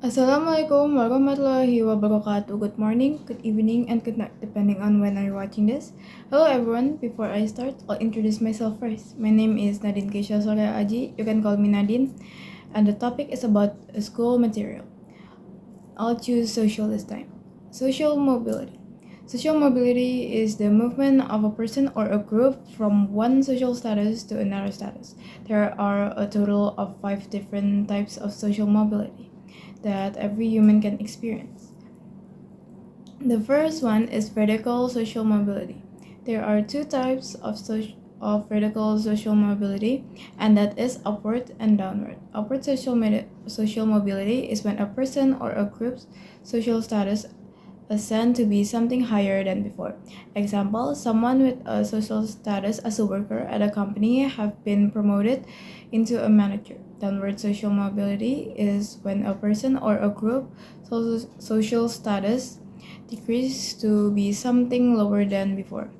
Assalamualaikum warahmatullahi wabarakatuh. Good morning, good evening, and good night, depending on when you're watching this. Hello everyone. Before I start, I'll introduce myself first. My name is Nadine Keisha Soraya Aji. You can call me Nadine. And the topic is about school material. I'll choose social this time. Social mobility. Social mobility is the movement of a person or a group from one social status to another status. There are a total of 5 different types of social mobility that every human can experience. The first one is vertical social mobility. There are two types of vertical social mobility, and that is upward and downward. Upward social mobility is when a person or a group's social status ascend to be something higher than before. Example, someone with a social status as a worker at a company have been promoted into a manager. Downward social mobility is when a person or a group social status decreases to be something lower than before.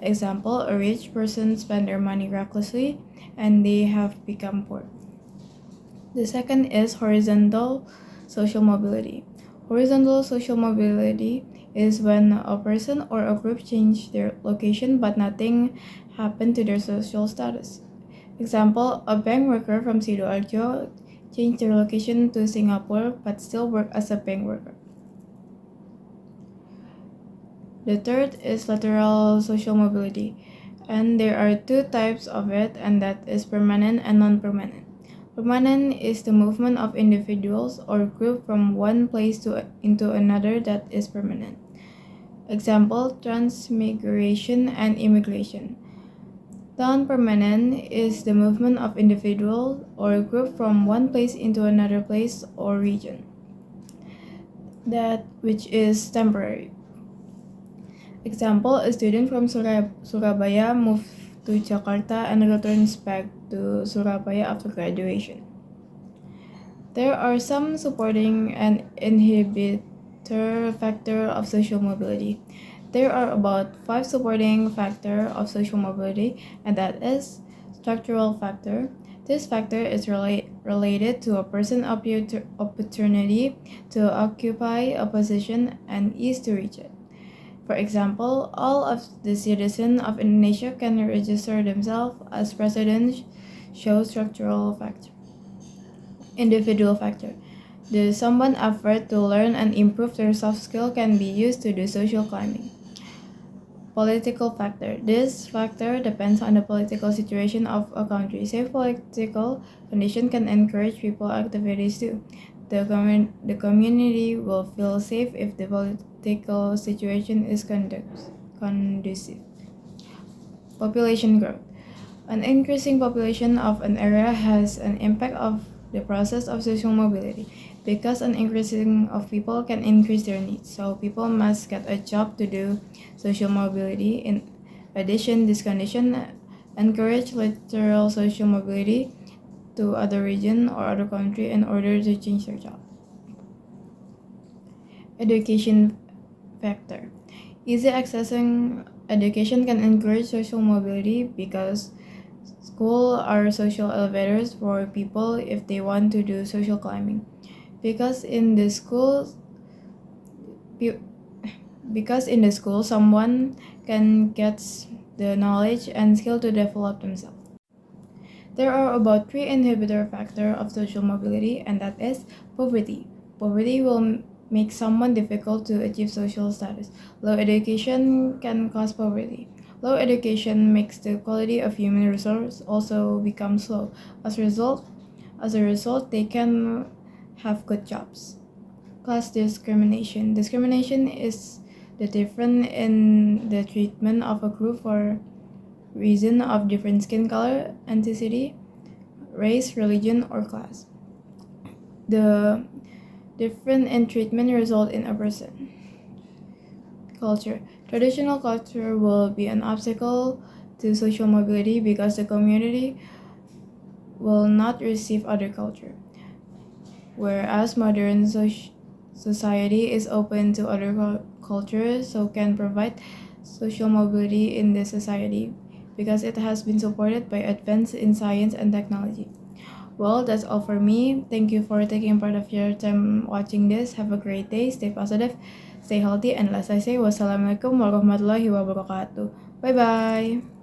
Example, a rich person spend their money recklessly and they have become poor. The second is horizontal social mobility. Horizontal social mobility is when a person or a group change their location but nothing happened to their social status. Example, a bank worker from Sidoarjo changed their location to Singapore but still work as a bank worker. The third is lateral social mobility, and there are two types of it, and that is permanent and non-permanent. Permanent is the movement of individuals or group from one place into another that is permanent. Example, transmigration and immigration. Non-permanent is the movement of individuals or group from one place into another place or region, that which is temporary. Example, a student from Surabaya moved to Jakarta and returns back to Surabaya after graduation. There are some supporting and inhibitor factor of social mobility. There are about 5 supporting factor of social mobility, and that is structural factor. This factor is related to a person's opportunity to occupy a position and ease to reach it. For example, all of the citizens of Indonesia can register themselves as residents, show structural factor. Individual factor. The someone effort to learn and improve their soft skill can be used to do social climbing. Political factor. This factor depends on the political situation of a country. Safe political condition can encourage people activities too. The community will feel safe if the political situation is conducive. Population growth. An increasing population of an area has an impact of the process of social mobility because an increasing of people can increase their needs. So people must get a job to do social mobility. In addition, this condition encourage lateral social mobility to other region or other country in order to change their job. Education factor. Easy accessing education can encourage social mobility because schools are social elevators for people if they want to do social climbing. Because in the school, someone can get the knowledge and skill to develop themselves. There are about 3 inhibitor factors of social mobility, and that is poverty. Poverty will make someone difficult to achieve social status. Low education can cause poverty. Low education makes the quality of human resource also become low. As a result, they can have good jobs. Class discrimination. Discrimination is the difference in the treatment of a group for reason of different skin color, ethnicity, race, religion, or class. The difference in treatment result in a person. Culture. Traditional culture will be an obstacle to social mobility because the community will not receive other culture, whereas modern society is open to other cultures, so can provide social mobility in the society because it has been supported by advance in science and technology. Well, that's all for me. Thank you for taking part of your time watching this. Have a great day. Stay positive, stay healthy, and as I say, wassalamualaikum warahmatullahi wabarakatuh. Bye bye.